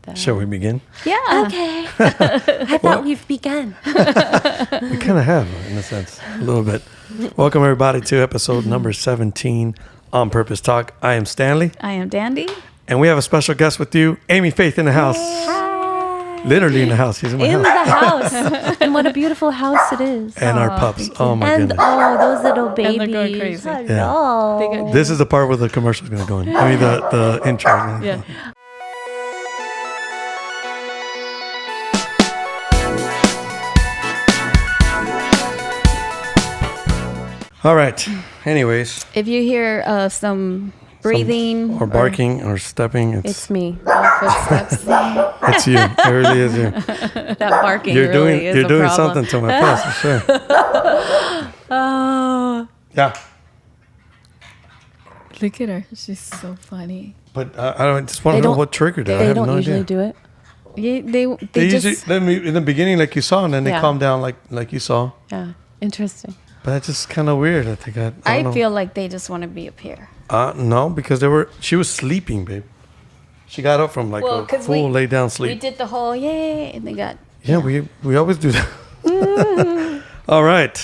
that. Shall we begin? Yeah. Okay. I thought we've begun. We kind of have, in a sense, a little bit. Welcome, everybody, to episode number 17, On Purpose Talk. I am Stanley. I am Dandy. And we have a special guest with you, Amy Faithe, in the house. Hi. Literally in the house. She's in my In house. the house. And what a beautiful house it is. And our pups. Oh, my And goodness. those little babies. they're going crazy. Hello. This is the part where the commercial is going to go in. I mean, the intro. Yeah. All right. Anyways. If you hear some breathing Or barking or stepping. It's me. footsteps, It's you. It really is you. that barking You're really doing is you're a doing problem. something to my pulse, for sure. Oh. Yeah. Look at her. She's so funny. But I just want to know what triggered it. I They have don't no usually idea. do it. Yeah, They they usually just let me in the beginning like you saw, and then they Yeah. calm down like you saw. Yeah. Interesting. But that's just kind of weird. I think I don't know. feel like they just want to be up here. No, because she was sleeping, babe. She got up from like Well, a 'cause full we- lay down We sleep. did the whole yay, and they got Yeah, we always do that. All right,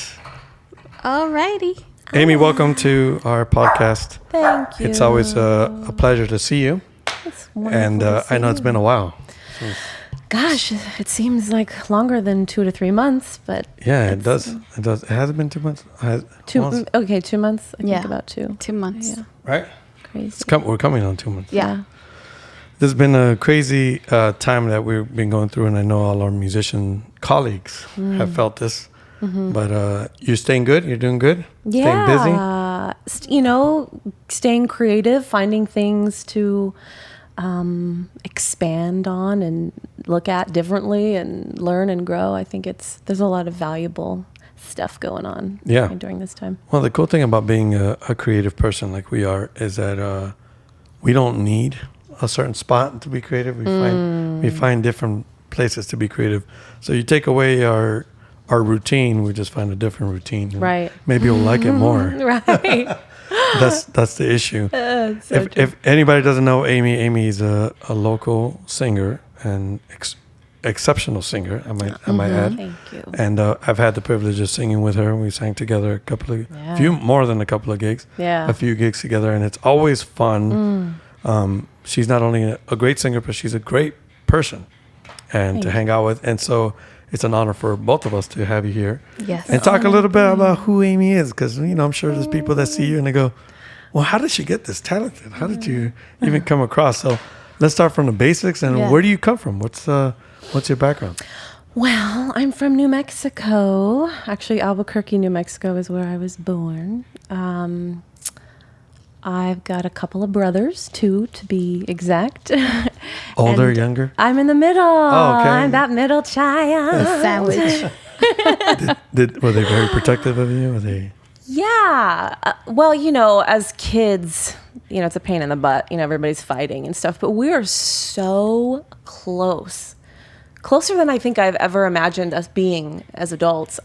alrighty. Amy, welcome to our podcast. Thank you. It's always a pleasure to see you, It's wonderful and to see I know it's you. been a while. Gosh, it seems like longer than 2 to 3 months, but Yeah, it does. It does. It hasn't been 2 months. Once, 2 months. I Yeah. think about 2. 2 months. Yeah, right? crazy. We're coming on 2 months. Yeah. This has been a crazy time that we've been going through, and I know all our musician colleagues have felt this. Mm-hmm. But you're staying good? You're doing good? Yeah, Staying busy? Staying creative, finding things to expand on and look at differently and learn and grow. I think there's a lot of valuable stuff going on during this time. Well, the cool thing about being a creative person like we are is that we don't need a certain spot to be creative. We find different places to be creative. So you take away our routine, we just find a different routine. And Right. maybe you'll like it more. Right. That's the issue. So If anybody doesn't know Amy is a local singer and exceptional singer, I might add. Thank you. And I've had the privilege of singing with her. We sang together more than a couple of gigs. Yeah. A few gigs together, and it's always fun. She's not only a great singer, but she's a great person and to hang out with. And so it's an honor for both of us to have you here. Yes. And talk a little bit about who Amy is, because I'm sure there's people that see you and they go, well, how did she get this talented? How did you even come across? So let's start from the basics. And where do you come from? What's your background? Well, I'm from New Mexico. Actually, Albuquerque, New Mexico is where I was born. I've got a couple of brothers, 2 to be exact. Older, And younger? I'm in the middle. Oh, okay. I'm that middle child. Sandwich. Were they very protective of you? Were they? Yeah. Well, as kids, it's a pain in the butt. Everybody's fighting and stuff. But we are so close. Closer than I think I've ever imagined us being as adults.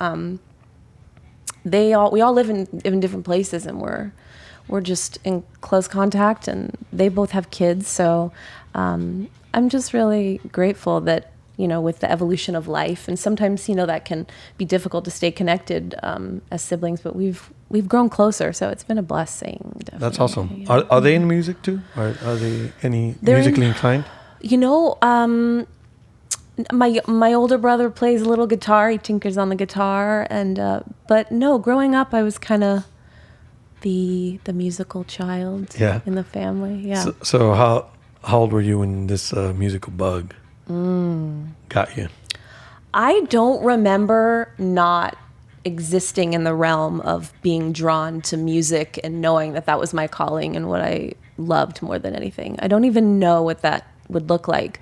We all live in different places, and we're just in close contact, and they both have kids. So I'm just really grateful that, with the evolution of life, and sometimes, that can be difficult to stay connected as siblings, but we've grown closer. So it's been a blessing. Definitely. That's awesome. Yeah. Are they in music too? Are they musically inclined? My older brother plays a little guitar. He tinkers on the guitar, and but no, growing up, I was kind of the musical child in the family. Yeah. So how old were you when this musical bug got you? I don't remember not existing in the realm of being drawn to music and knowing that was my calling and what I loved more than anything. I don't even know what that would look like.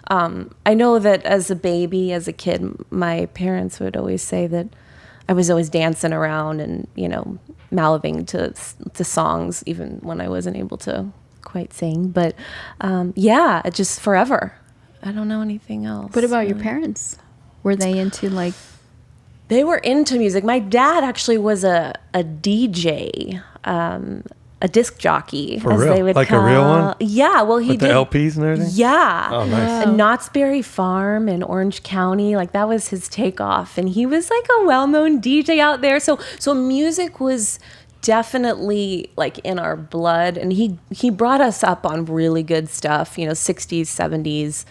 I know that as a baby, as a kid, my parents would always say that I was always dancing around and, mouthing to songs, even when I wasn't able to quite sing. But it just forever. I don't know anything else. What about your parents? Were they into They were into music. My dad actually was a DJ, a disc jockey, For as real? they would Like a call. real one? Yeah, well, he With the did LPs and everything? Yeah. Oh, nice. And Knott's Berry Farm in Orange County, like that was his takeoff. And he was like a well-known DJ out there. So music was definitely like in our blood. And he brought us up on really good stuff, 60s, 70s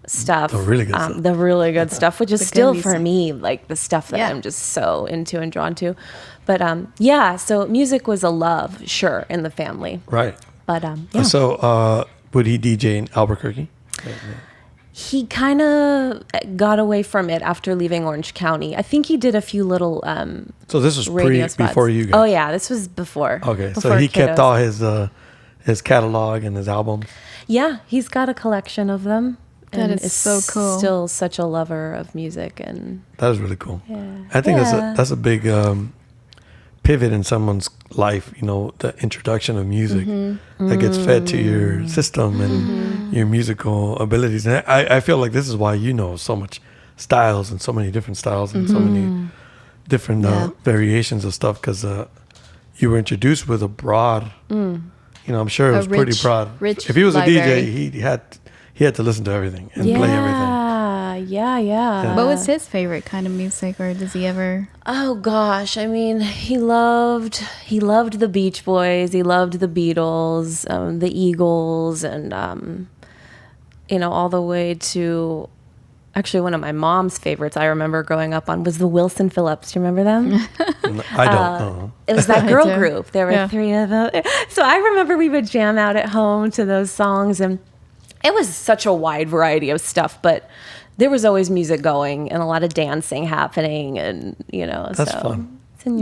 stuff. The really good stuff. The really good stuff, which is The good still music. for me, like the stuff that Yeah. I'm just so into and drawn to. But so music was a love, sure, in the family. Right. But yeah. So, would he DJ in Albuquerque? He kind of got away from it after leaving Orange County. I think he did a few little So this was radio spots. before you guys. Oh yeah, this was before. Okay, so before he kept Kiddos. all his catalog and his albums. Yeah, he's got a collection of them. That and is so cool. Still such a lover of music, and That is really cool. Yeah. I think Yeah. that's a big pivot in someone's life. The introduction of music that gets fed to your system and your musical abilities. And I feel like this is why so much styles and so many different styles and so many different variations of stuff, because you were introduced with a broad. I'm sure it was pretty broad. Rich If he was a library. DJ, he had to listen to everything and play everything. Yeah. What was his favorite kind of music, or does he ever? Oh gosh, I mean, he loved the Beach Boys, he loved the Beatles, the Eagles, and all the way to actually one of my mom's favorites I remember growing up on was the Wilson Phillips. Do you remember them? I don't know. It was that girl do. group. There were 3 of them. So I remember we would jam out at home to those songs, and it was such a wide variety of stuff, but there was always music going and a lot of dancing happening, and That's so fun. it's in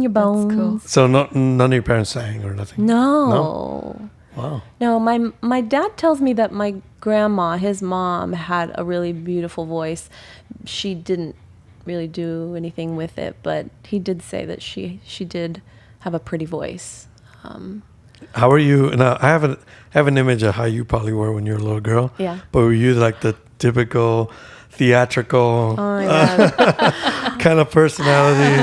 your bones. cool. So none of your parents sang or nothing? No. Wow. No, my dad tells me that my grandma, his mom, had a really beautiful voice. She didn't really do anything with it, but he did say that she did have a pretty voice. How are you? Now I have an image of how you probably were when you were a little girl. Yeah. But were you like the typical theatrical kind of personality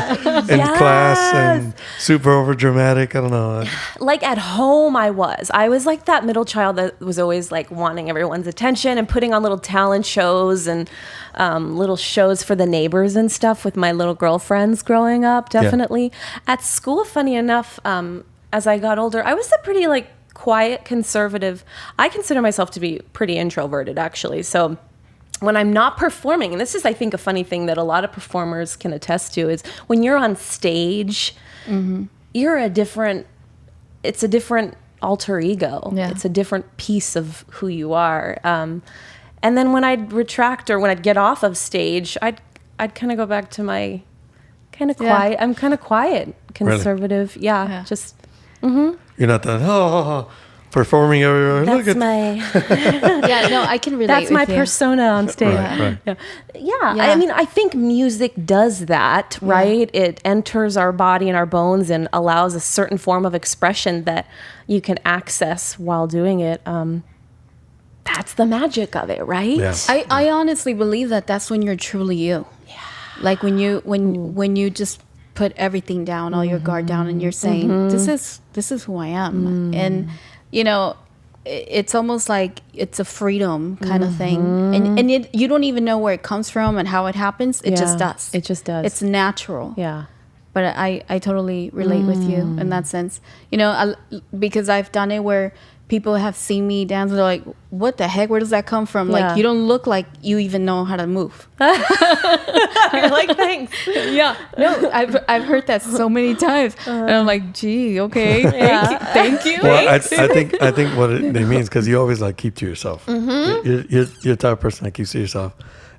in class and super over dramatic? I don't know. Like at home, I was like that middle child that was always like wanting everyone's attention and putting on little talent shows and little shows for the neighbors and stuff with my little girlfriends growing up. Definitely. At school, funny enough, as I got older, I was a pretty like quiet conservative. I consider myself to be pretty introverted, actually. So when I'm not performing, and this is, I think, a funny thing that a lot of performers can attest to, is when you're on stage, you're it's a different alter ego. Yeah. It's a different piece of who you are. And then when I'd retract or when I'd get off of stage, I'd kind of go back to my kind of quiet. Yeah. I'm kind of quiet, conservative. Really? Yeah, Yeah. just You're not that performing everywhere. Look that's at my Yeah, no, I can relate. that's my with you. persona on stage. Right. Yeah. Yeah. I mean, I think music does that, right? It enters our body and our bones and allows a certain form of expression that you can access while doing it. That's the magic of it, right? Yeah. I honestly believe that that's when you're truly you. Yeah. Like when you just put everything down, all your guard down, and you're saying, this is who I am. And it's almost like it's a freedom kind of thing. And you don't even know where it comes from and how it happens. It just does. It just does. It's natural. Yeah. But I totally relate with you in that sense. Because I've done it where people have seen me dance and they're like, what the heck? Where does that come from? Yeah. Like, you don't look like you even know how to move. You're like, thanks. Yeah. No, I've heard that so many times. And I'm like, gee, okay. Thank you. Well, I think what it means, because you always like keep to yourself. You're the type of person that keeps to yourself.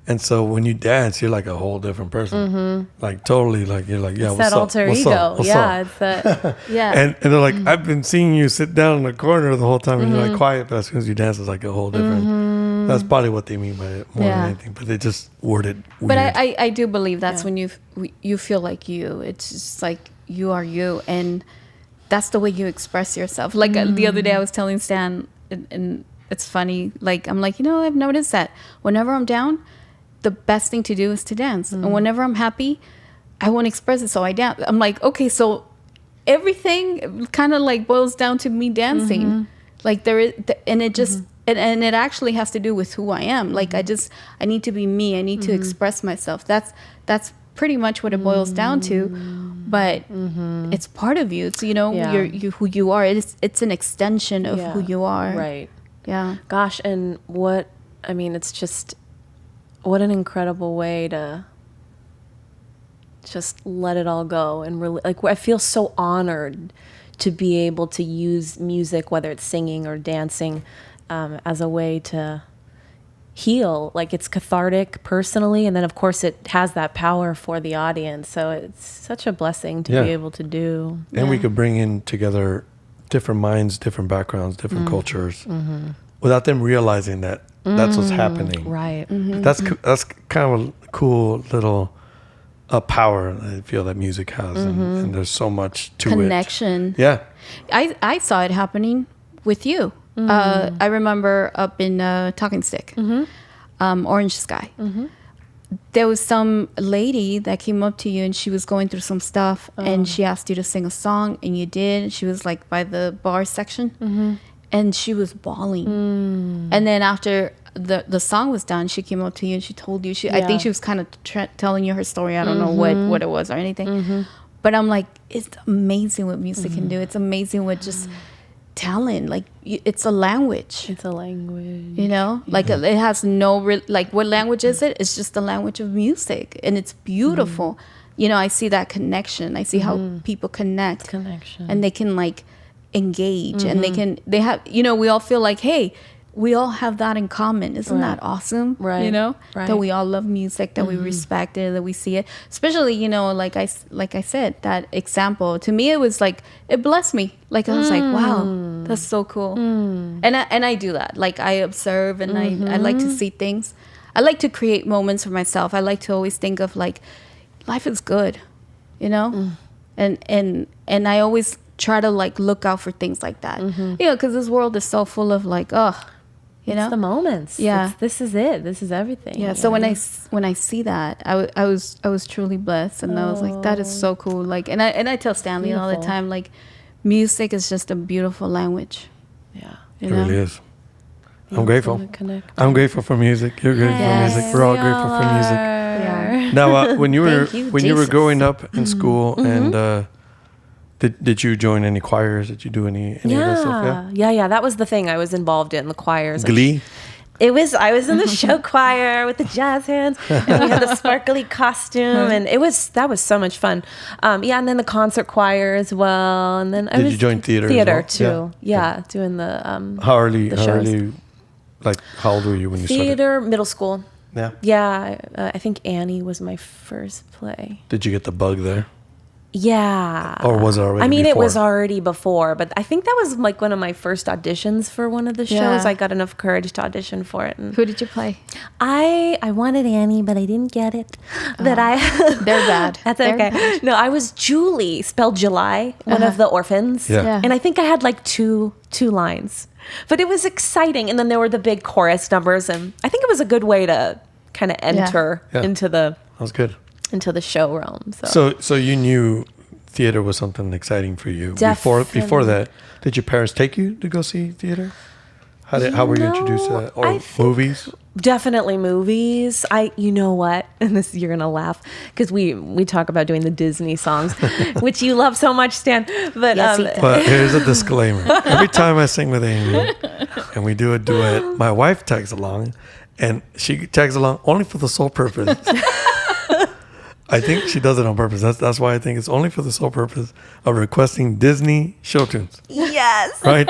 And so when you dance, you're like a whole different person. Like totally, like you're like, yeah, It's what's that up? alter What's ego. up? What's Yeah, up? it's that. Yeah. And they're like, I've been seeing you sit down in the corner the whole time, and you're like quiet, but as soon as you dance, it's like a whole different. That's probably what they mean by it more than anything. But they just word it weird. But I do believe that's when you feel like you. It's just like you are you, and that's the way you express yourself. Like the other day, I was telling Stan, and it's funny. Like I'm like, I've noticed that whenever I'm down, the best thing to do is to dance, and whenever I'm happy, I want to express it, so I dance. I'm like, okay, so everything kind of like boils down to me dancing. Like there is, and it just, and it actually has to do with who I am. Like I need to be me. I need to express myself. That's pretty much what it boils down to. But it's part of you. It's, you know, you who you are. It's an extension of who you are. Right. Yeah. Gosh, and it's just, what an incredible way to just let it all go. And really, like, I feel so honored to be able to use music, whether it's singing or dancing, as a way to heal. Like, it's cathartic personally, and then of course it has that power for the audience. So it's such a blessing to be able to do. And we could bring in together different minds, different backgrounds, different cultures, without them realizing that that's what's happening. Right. That's kind of a cool little power I feel that music has, and there's so much to connection. Yeah. I saw it happening with you. I remember up in Talking Stick, Orange Sky. There was some lady that came up to you and she was going through some stuff and she asked you to sing a song and you did. She was like by the bar section and she was bawling. And then after the song was done, she came up to you and she told you, I think she was kind of telling you her story. I don't know what it was or anything. But I'm like, it's amazing what music can do. It's amazing what just talent, like it's a language. It's a language. You know, like it has no like what language is it? It's just the language of music, and it's beautiful. You know, I see that connection. I see how people connect, and they can like engage, and they have. You know, we all feel like, hey, we all have that in common. Isn't that awesome? Right. You know, right. that we all love music, that we respect it, that we see it. Especially, you know, like I said, that example to me, it was like it blessed me. Like I was like, wow, that's so cool. And I do that. Like I observe, and I like to see things. I like to create moments for myself. I like to always think of like, life is good, you know, and I always try to like look out for things like that. You know, because this world is so full of like, you know, it's the moments. Yeah, this is it. This is everything. Yeah. So when I see that, I was truly blessed, and I was like, that is so cool. Like, and I tell Stanley all the time, like, music is just a beautiful language. Yeah, it really is. I'm grateful. I'm grateful for music. You're grateful for music. We're all grateful for music. Yeah. Now, when you were growing up in school, and did you join any choirs? Did you do any of that stuff? Yeah. That was the thing I was involved in, the choirs. Glee? I was in the show choir with the jazz hands, and we had the sparkly costume, and that was so much fun. And then the concert choir as well, and then did you join theater? Theater as well? too. Yeah, doing the How early? Like, how old were you when you started? Theater, middle school. Yeah. Yeah, I think Annie was my first play. Did you get the bug there? Yeah. Or was it already before? It was already before, but I think that was like one of my first auditions for one of the shows. Yeah. I got enough courage to audition for it. And who did you play? I wanted Annie, but I didn't get it. They're bad. That's okay. Bad. No, I was Julie, spelled July, one of the orphans. Yeah. And I think I had like two lines. But it was exciting. And then there were the big chorus numbers, and I think it was a good way to kind of enter into the that was good. Into the show realm. So you knew theater was something exciting for you. Definitely. Before that, did your parents take you to go see theater? How were you introduced to that? Or movies? Definitely movies. You know what? And this, you're gonna laugh because we talk about doing the Disney songs, which you love so much, Stan. But but here's a disclaimer: every time I sing with Amy and we do a duet, my wife tags along, and she tags along only for the sole purpose. I think she does it on purpose. That's why I think it's only for the sole purpose of requesting Disney show tunes. Yes. Right?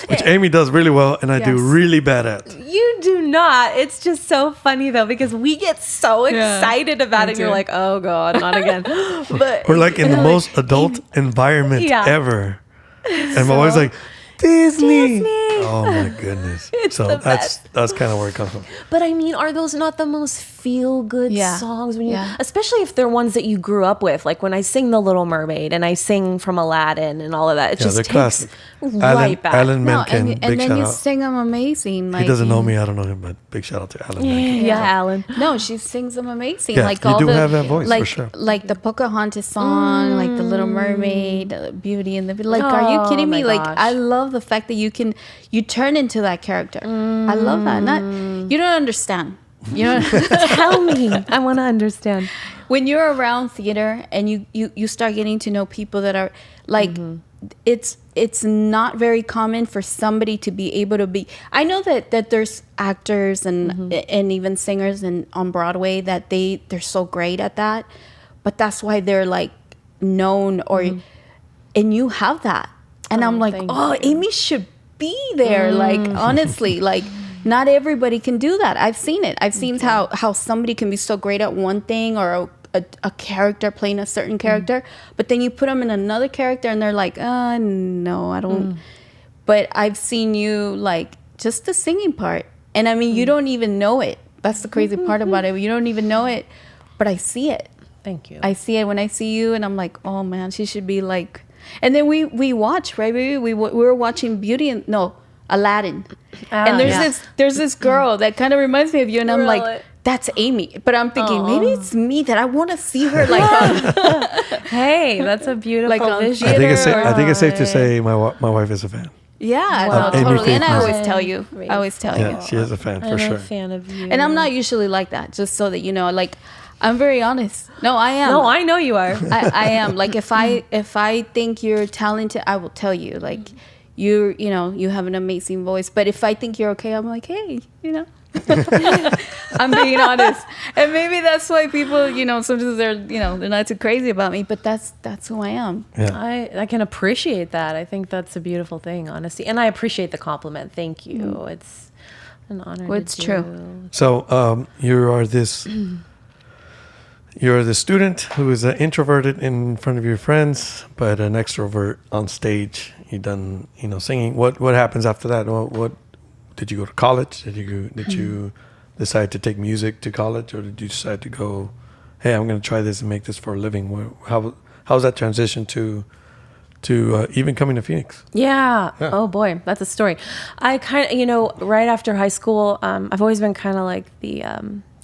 Which Amy does really well, and I do really bad at. You do not. It's just so funny, though, because we get so excited about it. And you're like, oh, God, not again. But we're like in the most adult environment ever. And my wife's like, Disney. Oh my goodness. So the that's kind of where it comes from. But I mean, are those not the most feel good Yeah. songs when you, Yeah. especially if they're ones that you grew up with? Like when I sing The Little Mermaid and I sing from Aladdin and all of that, it Yeah, just they're takes classic. right back. Alan No, Menken, and big then shout you out. sing them amazing. Like He doesn't know me, I don't know him, but big shout out to Alan Menken. Yeah, Alan. No, she sings them amazing. Yeah, like you all do the, have that voice, for like, sure. Like the Pocahontas song, like the Little Mermaid, Beauty and the Beast. Like, are you Oh, kidding me? my Like, gosh. I love the fact that you turn into that character. I love that. You don't understand. You know, Tell me. I want to understand. when you're around theater and you start getting to know people that are like, it's not very common for somebody to be able to be. I know that there's actors and even singers and on Broadway that they're so great at that, but that's why they're like known and you have that, and I'm like, thank oh, you. Amy should be there. Like honestly, like. Not everybody can do that. I've seen it. I've seen how somebody can be so great at one thing or a character playing a certain character, but then you put them in another character and they're like, no, I don't. But I've seen you like just the singing part. And I mean, you don't even know it. That's the crazy part about it. You don't even know it, but I see it. Thank you. I see it when I see you and I'm like, oh man, she should be like, and then we watch, right, baby? We were watching Aladdin. And there's this girl that kind of reminds me of you, and I'm like, Really? that's Amy. But I'm thinking maybe it's me that I want to see her like on, Hey, that's a beautiful Like on vision. I think it's theater I think it's safe to say my wife is a fan. yeah, Wow. no, Amy totally. And I Faithe always music. tell you, I always tell Yeah, you. she is a fan for I'm sure. a fan of you. And I'm not usually like that. Just so that you know, like I'm very honest. No, I am. No, I know you are. I am. Like if I think you're talented, I will tell you. Like you have an amazing voice. But if I think you're okay, I'm like, hey, I'm being honest. And maybe that's why people, sometimes they're not too crazy about me, but that's who I am. Yeah. I can appreciate that. I think that's a beautiful thing, honestly. And I appreciate the compliment. Thank you. It's an honor. Well, to it's do. true. So you're the student who is introverted in front of your friends, but an extrovert on stage. You done singing. What happens after that? What did you go to college? Did you decide to take music to college, or did you decide to go, hey, I'm going to try this and make this for a living? How's that transition to even coming to Phoenix? Yeah. Oh boy, that's a story. I kind of, right after high school, I've always been kind of like the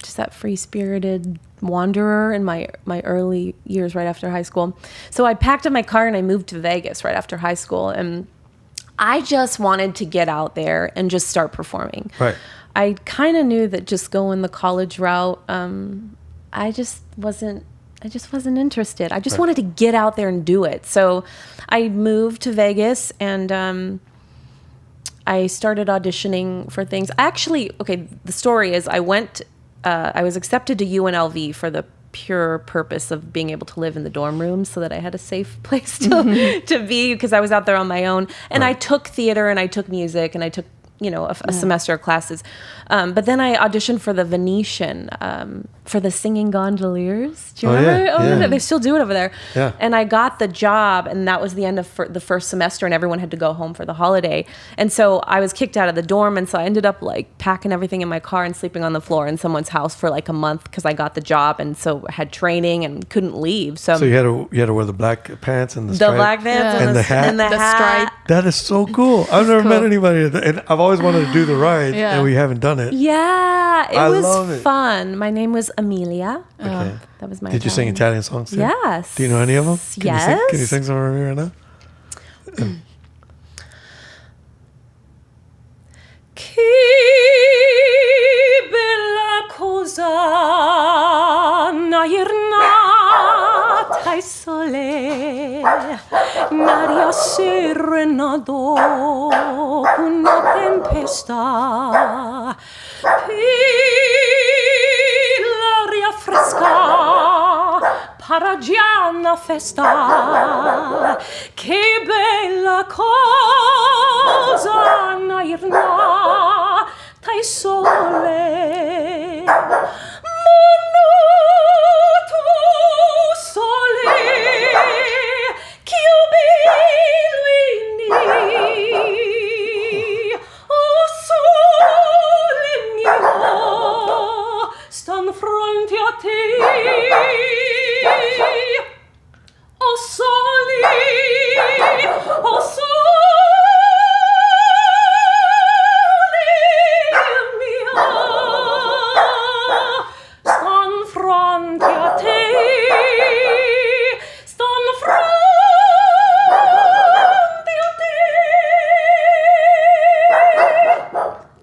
just that free-spirited wanderer in my early years right after high school. So I packed up my car and I moved to Vegas right after high school, and I just wanted to get out there and just start performing. Right. I kind of knew that just going the college route, I just wasn't interested. I just wanted to get out there and do it. So I moved to Vegas and I started auditioning for things. Actually, the story is I was accepted to UNLV for the pure purpose of being able to live in the dorm room so that I had a safe place to be, because I was out there on my own. And I took theater and I took music and I took a semester of classes. But then I auditioned for the Venetian, for the Singing Gondoliers. Do you remember? Yeah. They still do it over there. Yeah. And I got the job, and that was the end of the first semester, and everyone had to go home for the holiday. And so I was kicked out of the dorm, and so I ended up like packing everything in my car and sleeping on the floor in someone's house for like a month because I got the job, and so I had training and couldn't leave. So you had to wear the black pants and the black pants and the hat. and the hat. stripe. That is so cool. I've never met anybody, and I've always wanted to do the ride, and we haven't done it. Yeah, I it love was it. fun. My name was Amelia. Okay. That was my Did you sing Italian songs too? Yes. Do you know any of them? Yes. Can you sing some of them right now? Che bella cosa una giornata e sole, un'aria serena dopo una tempesta, l'aria fresca, paragiana festa, che bella cosa una giornata e sole, monoto sole, che bello inni, a te, o soli, o soli mia, stan fronte a te, stan fronte a te.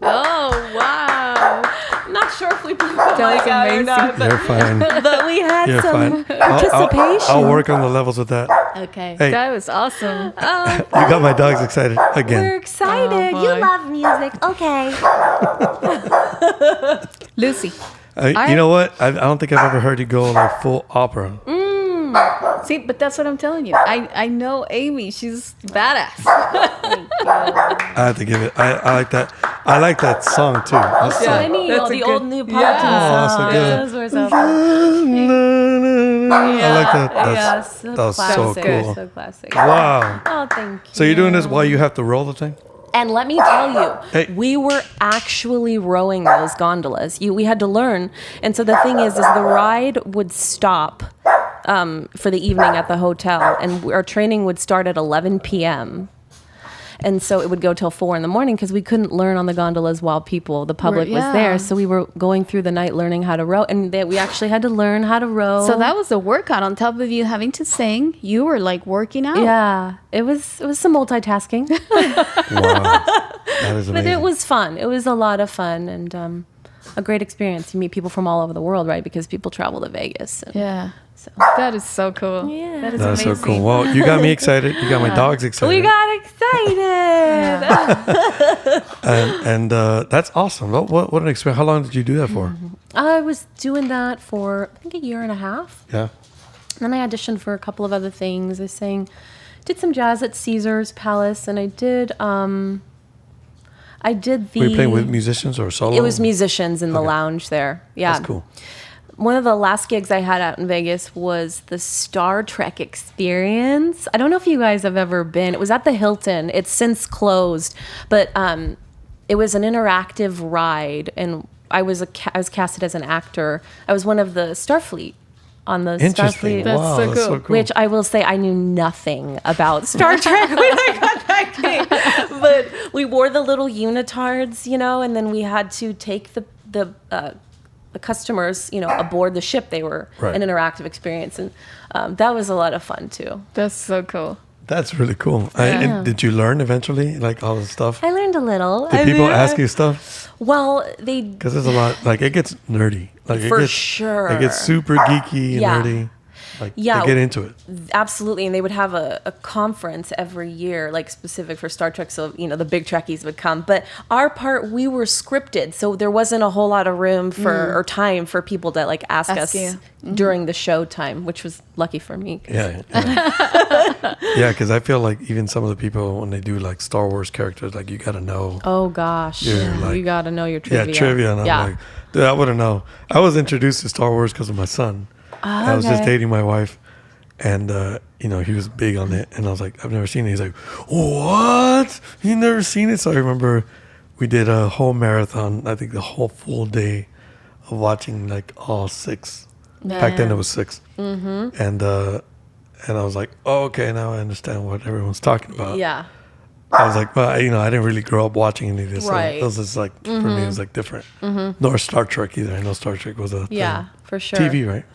Oh, wow. Not sure if we blew That was amazing. You're fine. but we had You're some fine. participation. I'll work on the levels with that. Okay. Hey. That was awesome. You got my dogs excited We're again. excited. Oh, You boy. love music. Okay. Lucy. You know what? I don't think I've ever heard you go like full opera. See, but that's what I'm telling you. I know Amy. She's badass. I have to give it. I like that. I like that song too. That's Yeah. Any That's a the good- old new Politan Yeah. Oh, so songs. good. Those were so fun. I like that. Yes, That was so classic. cool. So classic. Wow. Oh, thank you. So you're doing this while you have to roll the thing? And let me tell you, Hey. we were actually rowing those gondolas. We had to learn. And so the thing is the ride would stop for the evening at the hotel, and our training would start at 11 p.m. And so it would go till 4 a.m. because we couldn't learn on the gondolas while the public was yeah. there. So we were going through the night learning how to row, and we actually had to learn how to row. So that was a workout on top of you having to sing. You were like working out. yeah, it was some multitasking, Wow. That is but amazing. it was fun. It was a lot of fun and a great experience. You meet people from all over the world, right? Because people travel to Vegas. And Yeah. So That is so cool. Yeah. That is That's so amazing. cool. Well, you got me excited. You got my dogs excited. we got excited. and that's awesome. What an experience. How long did you do that for? I was doing that for I think a year and a half. Yeah. And then I auditioned for a couple of other things. I did some jazz at Caesar's Palace, and I did the. Were you playing with musicians or solo? It was musicians in the Okay. lounge there. Yeah, That's cool. One of the last gigs I had out in Vegas was the Star Trek Experience. I don't know if you guys have ever been. It was at the Hilton. It's since closed, but it was an interactive ride, and I was casted as an actor. I was one of the Starfleet on the Interesting. Starfleet. That's Wow, so that's so cool. cool. Which I will say I knew nothing about Star Trek when I got that gig. But we wore the little unitards, and then we had to take the customers, aboard the ship. They were Right. an interactive experience, and that was a lot of fun too. That's so cool. That's really cool. And did you learn eventually, like all the stuff? I learned a little. Did people ask you stuff? Well, they Because there's a lot. Like it gets nerdy. Like For it gets, sure. It gets super geeky and Yeah. nerdy. Like Yeah. they get into it. absolutely, and they would have a conference every year, like specific for Star Trek. So the big Trekkies would come. But our part, we were scripted, so there wasn't a whole lot of room or time for people to ask us you. during the show time, which was lucky for me. Yeah. Yeah, because I feel like even some of the people when they do like Star Wars characters, like you got to know. Oh gosh, You're like- you got to know your trivia. Yeah, trivia. And I'm like, dude, I wouldn't know. I was introduced to Star Wars because of my son. I was just okay. dating my wife, and he was big on it, and I was like, I've never seen it. He's like, what? You never seen it? So I remember we did a whole marathon. I think the whole full day of watching like all 6. Back then it was 6, and I was like, oh, okay, now I understand what everyone's talking about. Yeah. I was like, well, I didn't really grow up watching any of this. Right. So it was just like for me, it was like different. Nor Star Trek either. I know Star Trek was a Yeah, thing. for sure. TV, right?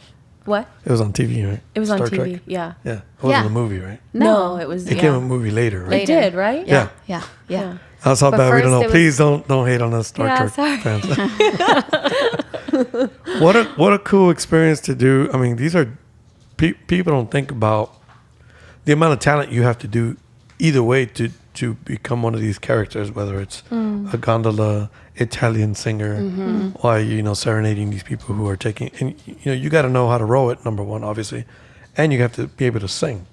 What? It was on TV, right? It was on Star TV. Trek? Yeah. Yeah, it wasn't Yeah. a movie, right? No, it was. It came a movie later, right? It did, right? Yeah. Yeah. Yeah. That's how But bad we don't first know. it was- Please don't hate on us Star Yeah, Trek sorry. fans. What a cool experience to do. I mean, these are people don't think about the amount of talent you have to do either way to become one of these characters, whether it's a gondola Italian singer, while serenading these people who are taking, and you got to know how to row it, number one, obviously, and you have to be able to sing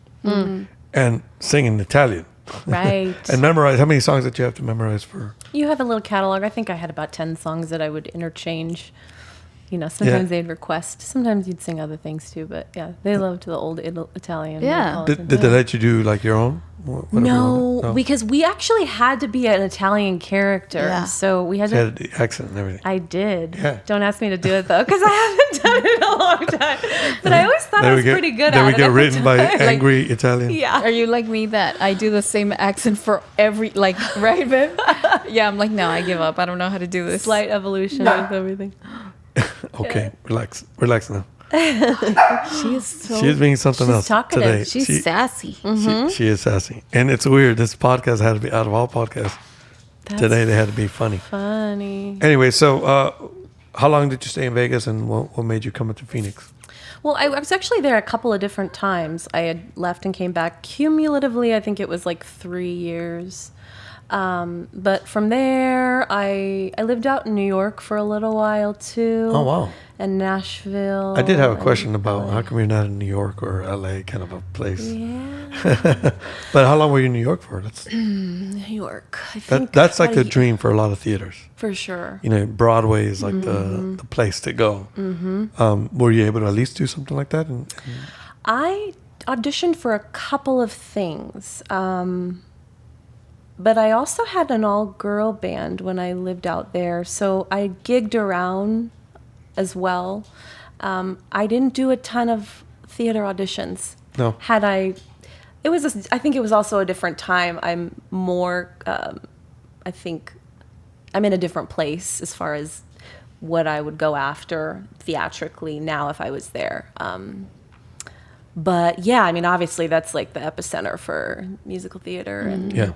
and sing in Italian. Right. And memorize. How many songs did you have to memorize for? You have a little catalog. I think I had about 10 songs that I would interchange sometimes they'd request. Sometimes you'd sing other things too, but yeah, they loved the old Italian. Yeah. Neapolitan. Did they let you do like your own? Whatever you wanted? No, because we actually had to be an Italian character, Yeah. so we had You to. had the accent and everything. I did. Yeah. Don't ask me to do it though, because I haven't done it in a long time. But I always thought I was pretty good at it. Then we get at the written by time. angry Italian. Yeah. Are you like me that I do the same accent for every, like, right, babe? Yeah, I'm like, no, I give up. I don't know how to do this. Slight evolution with everything. Okay, relax now. She is so... She's being something She's else talkative. today. She's sassy. She is sassy, and it's weird. This podcast had to be out of all podcasts. Today they had to be funny. Funny. Anyway, so how long did you stay in Vegas, and what made you come into Phoenix? Well, I was actually there a couple of different times. I had left and came back. Cumulatively, I think it was like 3 years. But from there, I lived out in New York for a little while too. Oh, wow. And Nashville. I did have a and question about LA. how come you're not in New York or LA, kind of a place. Yeah, But how long were you in New York for? New York. I think That's like about the a year. dream for a lot of theaters. For sure. You know, Broadway is like the place to go. Were you able to at least do something like that? And I auditioned for a couple of things. But I also had an all-girl band when I lived out there, so I gigged around as well. I didn't do a ton of theater auditions. No. I think it was also a different time. I'm more, I think, I'm in a different place as far as what I would go after theatrically now if I was there. But yeah, I mean, obviously that's like the epicenter for musical theater. And yeah.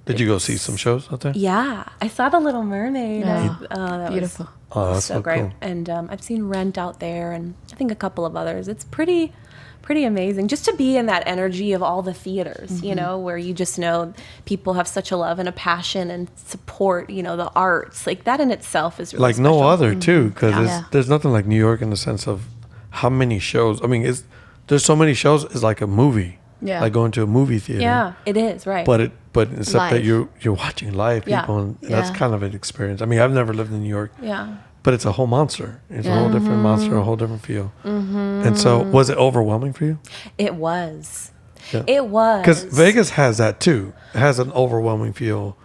Did you go see some shows out there? yeah, I saw The Little Mermaid. Yeah. That Beautiful. Was Oh, that's so great. cool. And I've seen Rent out there, and I think a couple of others. It's pretty amazing just to be in that energy of all the theaters, where you just know people have such a love and a passion and support, the arts. Like that in itself is really Like special. no other, too, because Yeah. there's nothing like New York in the sense of how many shows. I mean, there's so many shows. It's like a movie. Yeah. Like going to a movie theater. Yeah, it is, right. But except that Live. you're watching live people, Yeah. and that's Yeah. kind of an experience. I mean, I've never lived in New York, yeah. but it's a whole monster. It's a whole different monster, a whole different feel. Mm-hmm. And so, was it overwhelming for you? It was. Yeah. It was. Because Vegas has that too. It has an overwhelming feel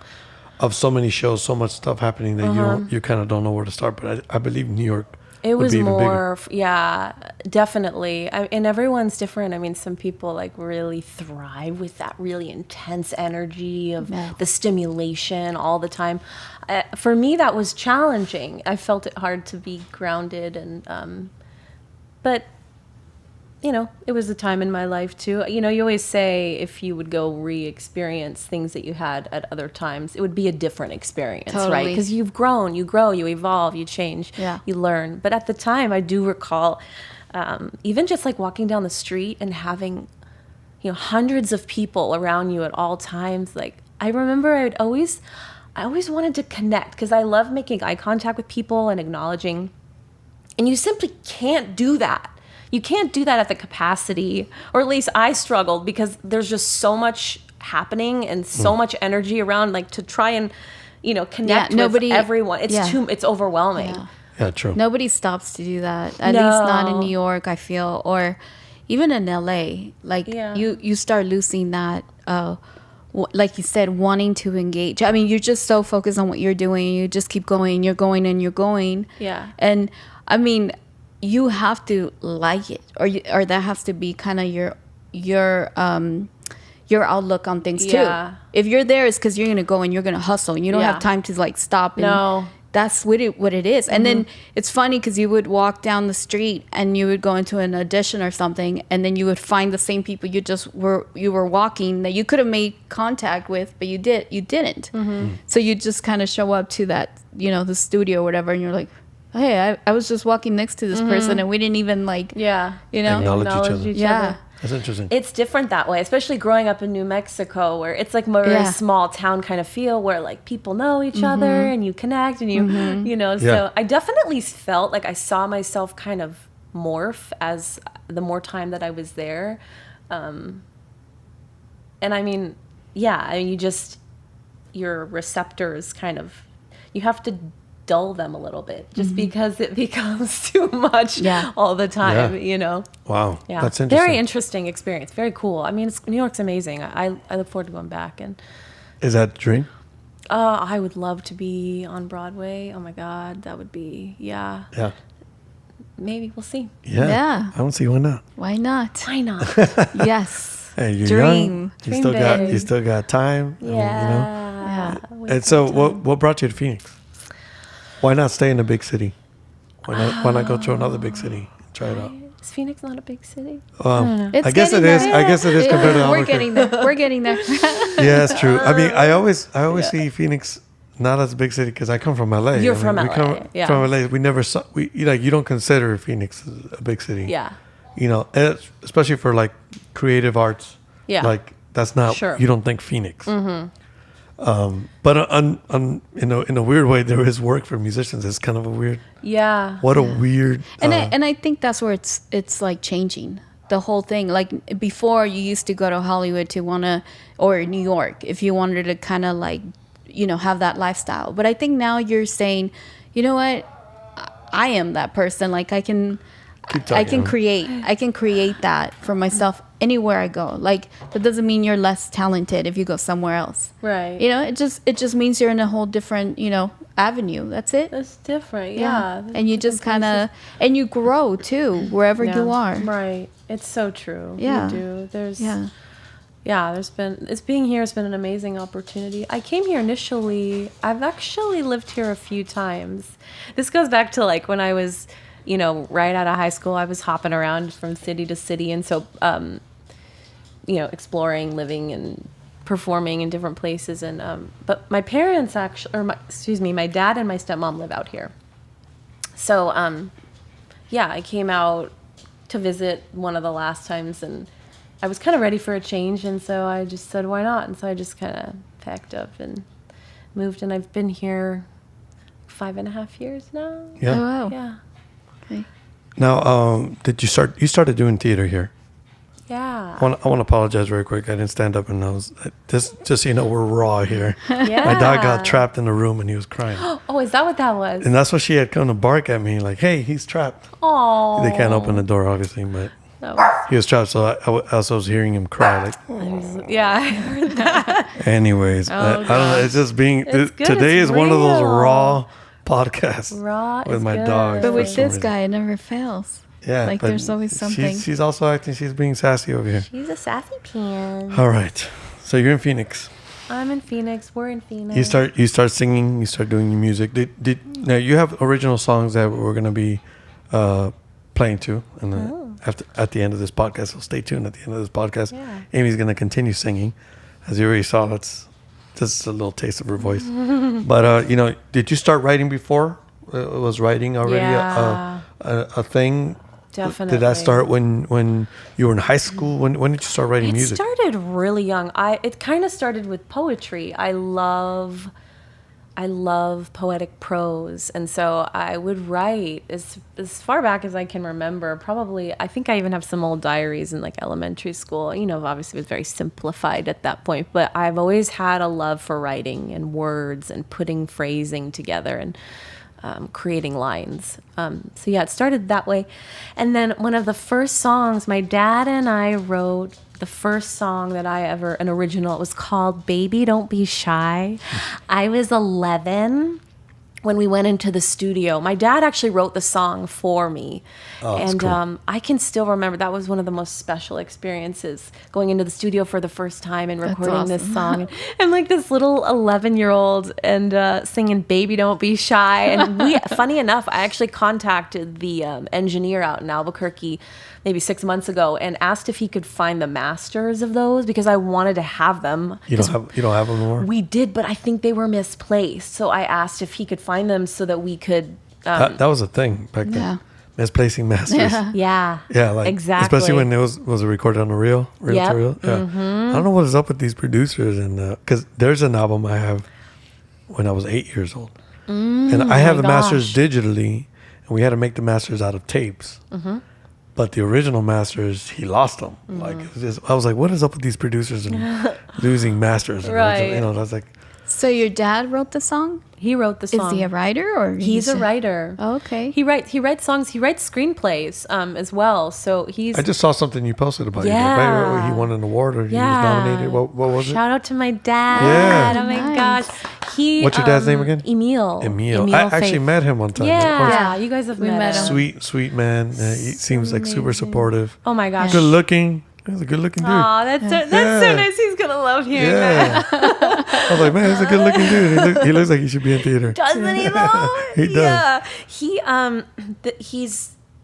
of so many shows, so much stuff happening that you kind of don't know where to start. But I believe New York. It would was be even bigger. more, yeah, definitely. And everyone's different. I mean, some people like really thrive with that really intense energy of Yeah. the stimulation all the time. For me, that was challenging. I felt it hard to be grounded, but it was a time in my life too. You always say if you would go re-experience things that you had at other times, it would be a different experience, right? Totally. Because you've grown, you grow, you evolve, you change, Yeah. you learn. But at the time, I do recall even just like walking down the street and having, hundreds of people around you at all times. Like I remember I always wanted to connect because I love making eye contact with people and acknowledging. And you simply can't do that. You can't do that at the capacity, or at least I struggled because there's just so much happening and so much energy around, like to try and, connect with everyone. It's it's overwhelming. Yeah. Yeah, true. Nobody stops to do that. At No. least not in New York, I feel, or even in LA. Like Yeah. you start losing that, like you said, wanting to engage. I mean, you're just so focused on what you're doing. You just keep going. You're going and you're going. Yeah. And I mean, you have to like it, or that has to be kind of your outlook on things too. Yeah. If you're there, it's because you're gonna go and you're gonna hustle. And you don't Yeah. have time to like stop. And No. that's what it is. And then it's funny because you would walk down the street and you would go into an audition or something, and then you would find the same people you were walking that you could have made contact with, but you didn't. So you just kind of show up to that, the studio or whatever, and you're like, hey, I was just walking next to this person and we didn't even like, Yeah. Acknowledge each other. Yeah. That's interesting. It's different that way, especially growing up in New Mexico, where it's like more Yeah. a small town kind of feel, where like people know each other and you connect and Yeah. So I definitely felt like I saw myself kind of morph as the more time that I was there. And I mean, yeah, I mean, your receptors kind of, you have to dull them a little bit just because it becomes too much all the time, you know? Wow. Yeah. That's interesting. Very interesting experience. Very cool. I mean, New York's amazing. I look forward to going back. And is that a dream? I would love to be on Broadway. Oh my God. That would be, Yeah. Maybe. We'll see. Yeah. I don't see why not. Why not? Why not? Yes. Hey, you're Dream. young. You still got time. Yeah. I mean, you know. Yeah. And so what brought you to Phoenix? Why not stay in a big city? Why not go to another big city and try it out? Is Phoenix not a big city? It's I guess it is. there. I guess it is compared to We're Albuquerque. getting there. We're getting there. Yeah, it's true. I mean, I always see Phoenix not as a big city because I come from LA. You're I mean, from we LA, come yeah. from LA. We never saw. You don't consider Phoenix a big city. Yeah. You know, especially for like creative arts. Yeah. Like that's not. Sure. You don't think Phoenix. Mm-hmm. But in a weird way, there is work for musicians. It's kind of a weird. Yeah. What a weird. And I think that's where it's like changing the whole thing. Like before, you used to go to Hollywood or New York if you wanted to kind of like, you know, have that lifestyle. But I think now you're saying, you know what, I am that person. Like I can create that for myself anywhere I go. Like that doesn't mean you're less talented if you go somewhere else. Right. You know, it just means you're in a whole different, you know, avenue. That's it. That's different. Yeah. And you just kind of, and you grow too, wherever you are. Right. It's so true. Yeah. You do. Being here has been an amazing opportunity. I came here initially, I've actually lived here a few times. This goes back to like when I was, you know, right out of high school, I was hopping around from city to city. And so, you know, exploring, living and performing in different places. And, but my parents actually, my dad and my stepmom live out here. So, I came out to visit one of the last times and I was kind of ready for a change. And so I just said, why not? And so I just kind of packed up and moved. And I've been here 5.5 years now. Yeah. Oh, wow. Yeah. Okay. Now, you started doing theater here? Yeah. I want to apologize very quick. I didn't stand up and I was just so you know, we're raw here. Yeah. My dog got trapped in the room and he was crying. Oh, is that what that was? And that's what she had come to bark at me like, hey, he's trapped. Oh. They can't open the door, obviously, but That was, he was trapped. So I also was hearing him cry. Like, yeah, I heard that. anyways, I don't know. It's just being, It's good, today it's is one of those real. raw podcasts Raw with is my good. dog. But for with some this reason. guy, it never fails. Yeah. Like but there's always something. She's also acting, she's being sassy over here. She's a sassy pan. All right. So you're in Phoenix. I'm in Phoenix. We're in Phoenix. You start singing. You start doing your music. Now you have original songs that we're gonna be playing to, and at the end of this podcast. So stay tuned. At the end of this podcast, Amy's gonna continue singing. As you already saw, that's just a little taste of her voice. But you know, did you start writing before? Was writing already a thing? Definitely. Did that start when you were in high school? When did you start writing music? It started really young. It kind of started with poetry. I love poetic prose, and so I would write as far back as I can remember. Probably, I think I even have some old diaries in like elementary school. You know, obviously it was very simplified at that point, but I've always had a love for writing and words and putting phrasing together and creating lines. So yeah, it started that way. And then one of the first songs, my dad and I wrote the first song that an original, it was called Baby Don't Be Shy. I was 11 when we went into the studio. My dad actually wrote the song for me. Oh, that's cool. I can still remember that was one of the most special experiences, going into the studio for the first time and recording this song. And like this little 11-year-old and singing Baby Don't Be Shy. And funny enough, I actually contacted the engineer out in Albuquerque maybe 6 months ago and asked if he could find the masters of those because I wanted to have them. You don't have them anymore? We did, but I think they were misplaced. So I asked if he could find them so that we could. That was a thing back then. Yeah. Misplacing masters. Yeah. Yeah, like exactly. Especially when it was recorded on the reel to reel. Yeah. Mm-hmm. I don't know what is up with these producers, and because there's an album I have when I was 8 years old, and I have the masters digitally, and we had to make the masters out of tapes. Mm-hmm. But the original masters, he lost them. Mm-hmm. Like it was just, I was like, what is up with these producers and losing masters? Right. You know, I was like. So your dad wrote the song? He wrote the song. Is he a writer or He's a writer. Oh, okay. He writes songs. He writes screenplays as well. So he's. I just saw something you posted about Yeah. your dad, right? Where he won an award or he was nominated. What was it? Shout out to my dad. Yeah. Oh my Nice. gosh. He. What's your dad's name again? Emil. Emil. I actually Faithe. met him one time. Yeah, you guys have We met met him. him. Sweet man. He seems like super supportive. Oh my gosh. Good looking. He's a good looking dude. Aw, that's so Yeah. nice. He's gonna love hearing Yeah. that. I was like, man, he's a good looking dude. He looks like he should be in theater. Doesn't he though? He does. Yeah.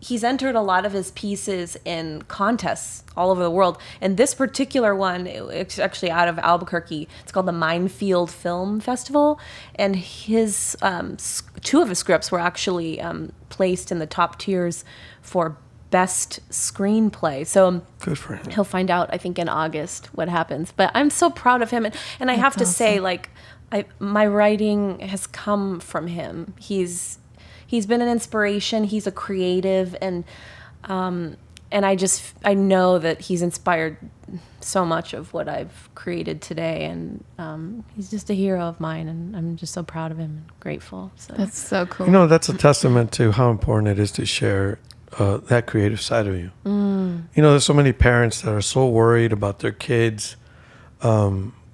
He's entered a lot of his pieces in contests all over the world. And this particular one, it's actually out of Albuquerque. It's called the Minefield Film Festival. And his two of his scripts were actually placed in the top tiers for best screenplay. So Good for him. he'll find out, I think, in August what happens. But I'm so proud of him. And I have to say, like, my writing has come from him. He's been an inspiration. He's a creative, and I know that he's inspired so much of what I've created today, and he's just a hero of mine, and I'm just so proud of him and grateful. So That's so cool. You know, that's a testament to how important it is to share that creative side of you. You know, there's so many parents that are so worried about their kids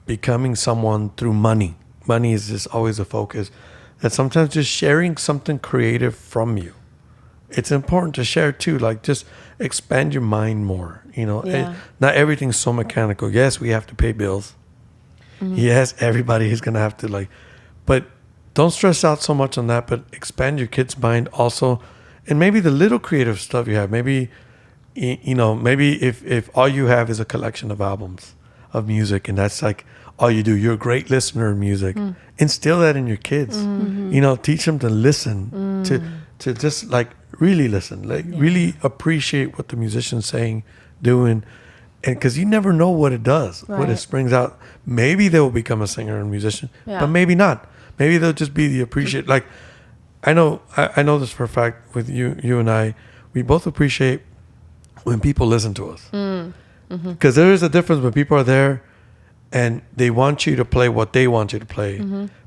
becoming someone through money. Money is just always a focus. That sometimes just sharing something creative from you, it's important to share too. Like, just expand your mind more. You know, Yeah. not everything's so mechanical. Yes, we have to pay bills. Yes, everybody is gonna have to but don't stress out so much on that. But expand your kid's mind also, and maybe the little creative stuff you have. Maybe maybe if all you have is a collection of albums of music, and that's like all you do. You're a great listener of music. Instill that in your kids. You know, teach them to listen, to just really listen, really appreciate what the musician's saying, doing, and because you never know what it does, what it Right. springs out. Maybe they will become a singer and musician, Yeah. but maybe not. Maybe they'll just be the appreciate. Like, I know this for a fact with you and I. We both appreciate when people listen to us, because there is a difference when people are there and they want you to play what they want you to play,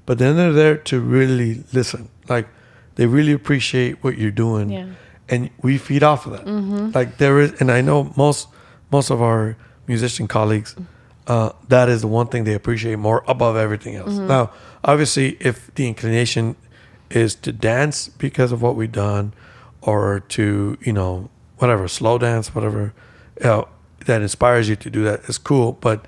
but then they're there to really listen. Like, they really appreciate what you're doing, Yeah. and we feed off of that. Like, there is, and I know most of our musician colleagues, that is the one thing they appreciate more above everything else. Now, obviously, if the inclination is to dance because of what we've done, or to whatever, slow dance, whatever that inspires you to do that, is cool. But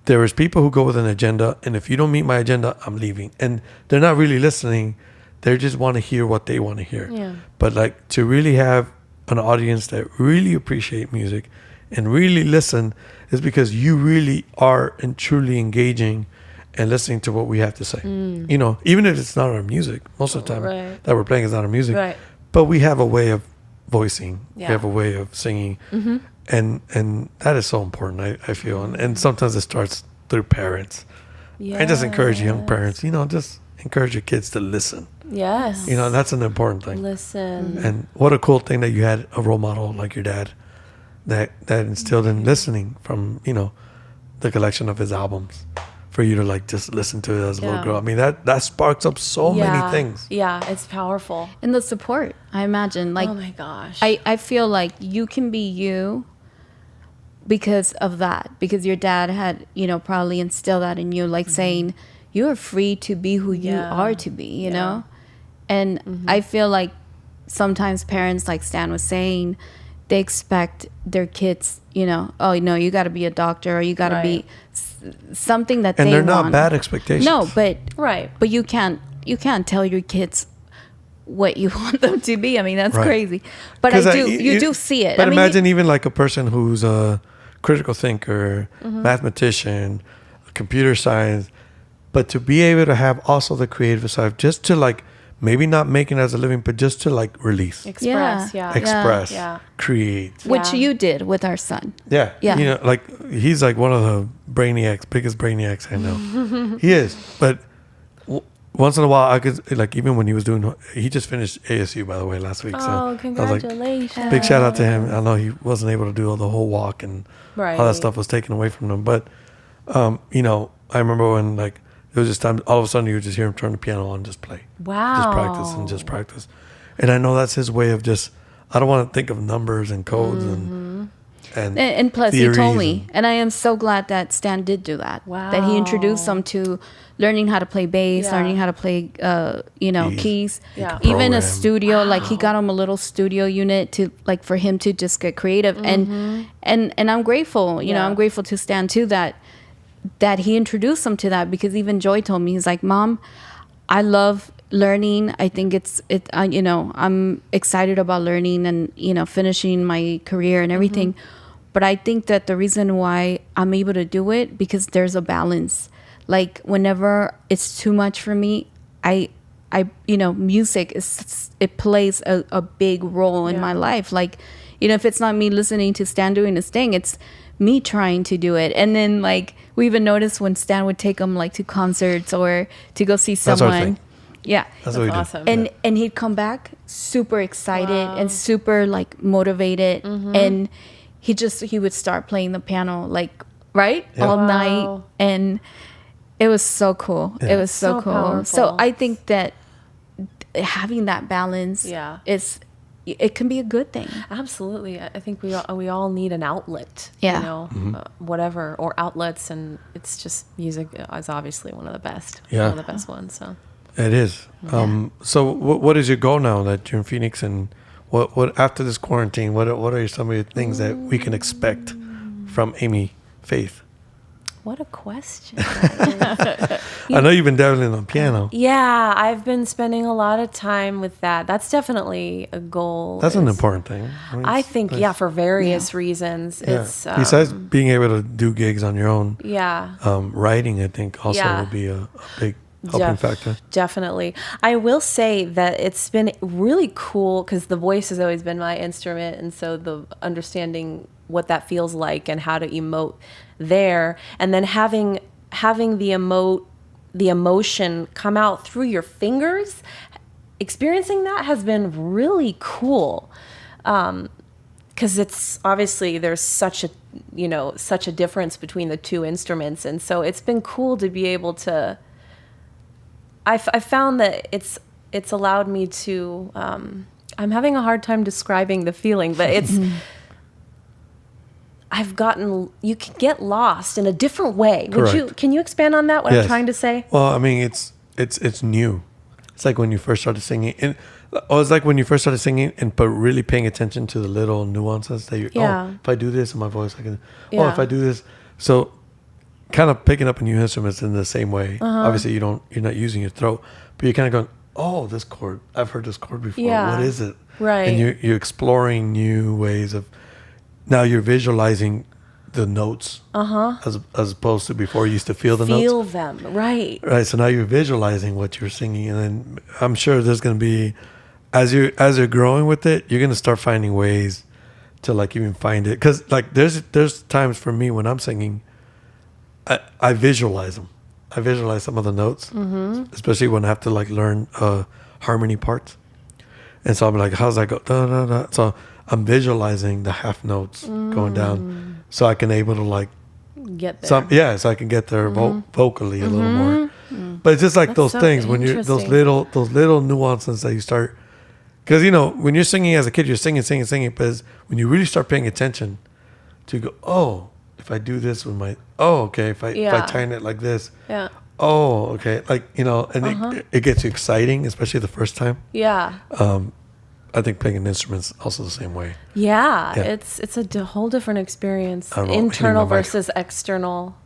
there is people who go with an agenda, and if you don't meet my agenda, I'm leaving. And they're not really listening. They just want to hear what they want to hear. Yeah. But to really have an audience that really appreciate music and really listen is because you really are and truly engaging and listening to what we have to say. Even if it's not our music, most of the time Right. that we're playing is not our music. Right. But we have a way of voicing. Yeah. We have a way of singing. And that is so important, I feel. And sometimes it starts through parents. I just encourage young parents, just encourage your kids to listen. Yes. That's an important thing. Listen. And what a cool thing that you had a role model like your dad that instilled in listening from, the collection of his albums for you to just listen to it as a little Yeah. girl. I mean, that sparks up so many things. Yeah, it's powerful. And the support, I imagine. Oh my gosh. I feel like you can be you because of that. Because your dad had, probably instilled that in you, saying, you are free to be who you are to be, you know? And I feel like sometimes parents, like Stan was saying, they expect their kids, oh, no, you got to be a doctor, or you got to be something that And they they're want. not bad expectations. No, but Right. but you can't tell your kids what you want them to be. I mean, that's Right. crazy. But you do see it. But I mean, imagine even like a person who's a critical thinker, mathematician, computer science, but to be able to have also the creative side, just to maybe not make it as a living, but just to release, Express. Yeah. express, Yeah. create. which Yeah. you did with our son. Yeah. Yeah. He's one of the biggest brainiacs I know. He is. But once in a while, I could, even when he was he just finished ASU, by the way, last week. Oh, so I was congratulations. big shout out to him. I know he wasn't able to do the whole walk and Right. all that stuff was taken away from him. But, I remember when It was just time. All of a sudden, you would just hear him turn the piano on and just play. Wow. Just practice and just practice. And I know that's his way of just. I don't want to think of numbers and codes and plus he told me, and and I am so glad that Stan did do that. Wow. That he introduced them to learning how to play bass, Yeah. learning how to play, keys. Yeah. Even a Program. studio, like he got him a little studio unit to like for him to just get creative. And I'm grateful, you know, I'm grateful to Stan too that he introduced him to that, because even Joy told me, he's like, Mom, I love learning. I think I'm excited about learning and, finishing my career and everything. But I think that the reason why I'm able to do it, because there's a balance. Like whenever it's too much for me, I music it plays a big role in my life. Like, if it's not me listening to Stan doing his thing, it's me trying to do it. And then like we even noticed when Stan would take him like to concerts or to go see That's our someone. thing. Yeah. That's what we awesome. do. And he'd come back super excited and super like motivated, and he would start playing the piano like all night, and it was so cool. It was so cool. powerful. So I think that having that balance it can be a good thing. Absolutely. I think we all need an outlet, Yeah. whatever, or outlets, and it's just music is obviously one of the best. Yeah. One of the best ones. So It is. So what is your goal now that you're in Phoenix, and what after this quarantine? What are some of the things that we can expect from Amy Faithe? what a question. That is. I know you've been dabbling on piano. Yeah, I've been spending a lot of time with that. That's definitely a goal. That's an important thing. I think, for various reasons. Yeah. It's Besides being able to do gigs on your own, yeah. writing I think also Yeah. would be a big helping factor. Definitely. I will say that it's been really cool because the voice has always been my instrument. And so the understanding what that feels like and how to emote there, and then having the emotion come out through your fingers, experiencing that has been really cool. Because it's obviously there's such a difference between the two instruments. And so it's been cool to be able to, I found that it's allowed me to, I'm having a hard time describing the feeling, but it's, you can get lost in a different way. Can you expand on that, what Yes. I'm trying to say? Well, I mean, it's new. It's like when you first started singing, but really paying attention to the little nuances that if I do this in my voice, I can, if I do this. So kind of picking up a new instrument in the same way. Obviously you're not using your throat, but you're kind of going, oh, this chord, I've heard this chord before. Yeah. What is it? Right. And you're exploring new ways of, now you're visualizing the notes as opposed to before you used to feel the notes. Feel them, right. Right. So now you're visualizing what you're singing. And then I'm sure there's going to be, as you're growing with it, you're going to start finding ways to like even find it. Cause like there's times for me when I'm singing, I visualize them. I visualize some of the notes, especially when I have to like learn harmony parts. And so I'm like, how's that go? Da, da, da. So I'm visualizing the half notes going down, so I can able to like Get there. so I can get there vocally a little more. But it's just like those so things when you're those little nuances that you start, because when you're singing as a kid, you're singing, but when you really start paying attention to go, oh, if I do this with my, if I tighten it like this, like and it gets you exciting, especially the first time. I think playing an instrument's also the same way. Yeah. It's a whole different experience. Internal versus external.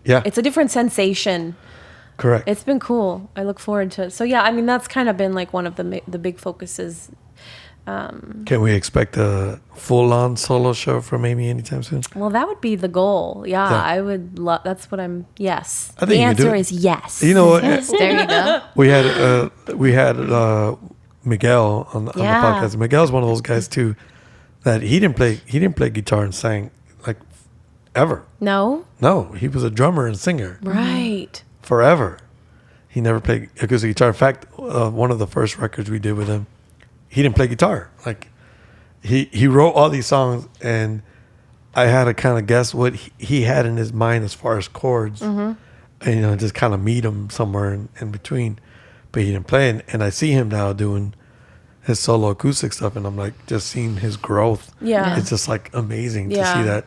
Yeah. It's a different sensation. Correct. It's been cool. I look forward to it. So yeah, I mean that's kind of been like one of the big focuses. Can we expect a full-on solo show from Amy anytime soon? Well, that would be the goal. Yeah. I would love. That's what I'm. Yes. I think the you can do answer it. is yes. You know what? Yes, there you go. We had Miguel on the podcast. Miguel's one of those guys too that he didn't play guitar and sang like ever. No, he was a drummer and singer right. forever. He never played acoustic guitar. In fact, one of the first records we did with him, he didn't play guitar. Like he wrote all these songs, and I had to kind of guess what he had in his mind as far as chords, and just kind of meet him somewhere in between. But he didn't play, and I see him now doing his solo acoustic stuff, and I'm like, just seeing his growth. Yeah. It's just like amazing to Yeah. see that.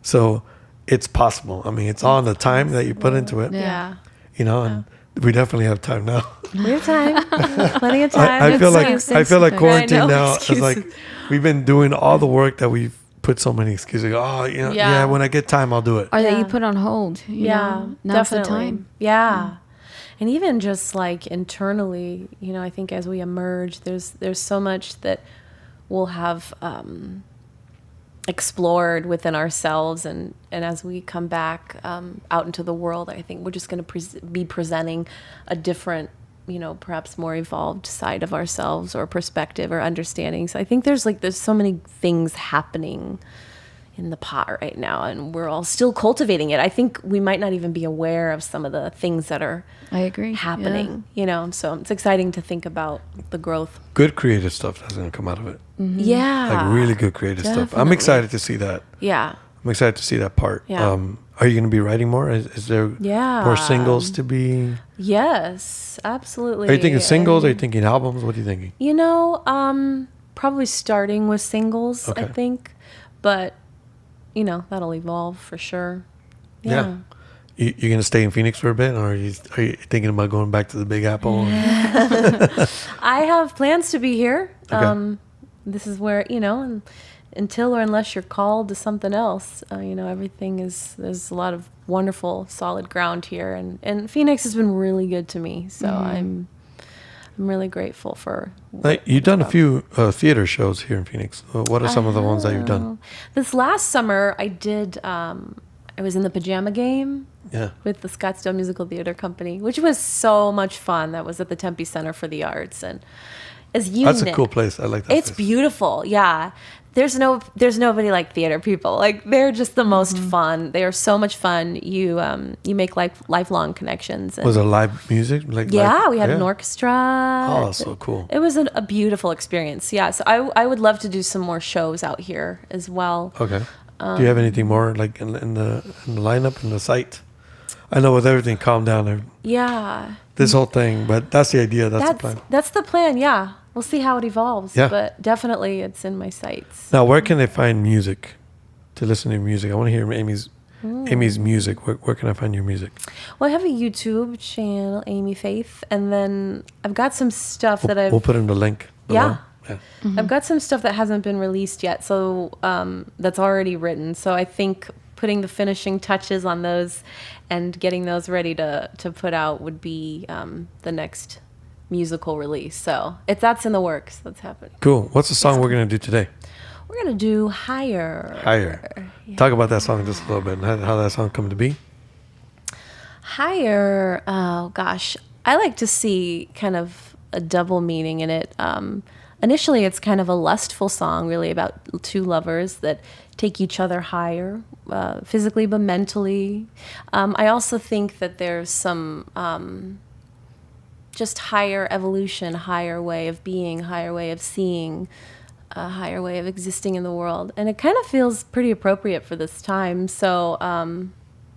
So it's possible. I mean, it's all in the time that you put into it. Yeah. And we definitely have time now. We have time. Plenty of time. I feel like Excuses. quarantine I know, now is like excuses. we've been doing all the work that we've put so many excuses. Yeah. When I get time, I'll do it. Or that Yeah. you put on hold. You know? Now's the time. Yeah. And even just like internally, I think as we emerge, there's so much that we'll have explored within ourselves, and as we come back out into the world, I think we're just going to be presenting a different, perhaps more evolved side of ourselves or perspective or understanding. So I think there's so many things happening in the pot right now, and we're all still cultivating it. I think we might not even be aware of some of the things that are I agree. happening, so it's exciting to think about the growth. Good creative stuff that's going to come out of it. Yeah. Like really good creative stuff. I'm Definitely. excited to see that. Yeah. I'm excited to see that part. Yeah. Are you going to be writing more? Is there Yeah. more singles to be? Yes, absolutely. Are you thinking singles? Are you thinking albums? What are you thinking? Probably starting with singles, Okay. I think. But, that'll evolve for sure. Yeah. You're going to stay in Phoenix for a bit, or are you thinking about going back to the Big Apple? I have plans to be here. Okay. This is where, until or unless you're called to something else, there's a lot of wonderful, solid ground here. And Phoenix has been really good to me. So I'm really grateful for. You've done a few theater shows here in Phoenix. What are some of the ones that you've done? This last summer, I did. I was in the Pajama Game Yeah. with the Scottsdale Musical Theater Company, which was so much fun. That was at the Tempe Center for the Arts, and as you. That's a cool place. I like that. It's place. beautiful. Yeah. There's nobody like theater people. Like, they're just the most fun. They are so much fun. You make lifelong connections. And Was it live music? we had an orchestra. Oh, so cool. It was a beautiful experience. Yeah. So I would love to do some more shows out here as well. Okay. Do you have anything more like in the lineup, in the site? I know with everything calmed down, Yeah. this whole thing, but that's the idea. That's the plan. That's the plan. Yeah. We'll see how it evolves. Yeah. But definitely it's in my sights. Now, where can they find music to listen to music? I want to hear Amy's music. Where can I find your music? Well, I have a YouTube channel, Amy Faithe, and then I've got some stuff that We'll put in the link below. Yeah. I've got some stuff that hasn't been released yet, so that's already written. So I think putting the finishing touches on those and getting those ready to put out would be the next musical release. So that's in the works. That's happening. Cool. What's the song we're going to do today? We're going to do Higher. Higher. Yeah. Talk about that song just a little bit and how that song come to be. Higher, oh gosh. I like to see kind of a double meaning in it. Initially, it's kind of a lustful song, really about two lovers that take each other higher, physically but mentally. I also think that there's some just higher evolution, higher way of being, higher way of seeing, a higher way of existing in the world. And it kind of feels pretty appropriate for this time. So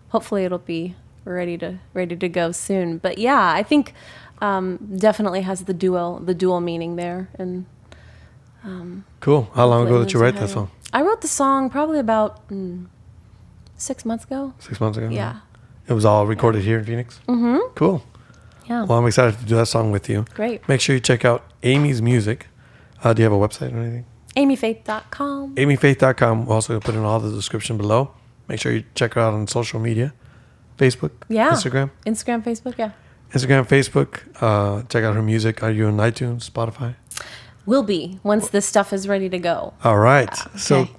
hopefully it'll be ready to go soon. But yeah, I think definitely has the dual meaning there. And Cool. How long ago did you write that higher. song? I wrote the song probably about 6 months ago. 6 months ago? Yeah. It was all recorded here in Phoenix? Mm-hmm. Cool. Yeah. Well, I'm excited to do that song with you. Great. Make sure you check out Amy's music. Do you have a website or anything? AmyFaithe.com. AmyFaithe.com. We're also going to put in all the description below. Make sure you check her out on social media. Facebook? Yeah. Instagram? Instagram, Facebook, yeah. Instagram, Facebook. Check out her music. Are you on iTunes, Spotify? Will be once this stuff is ready to go. All right. So Okay.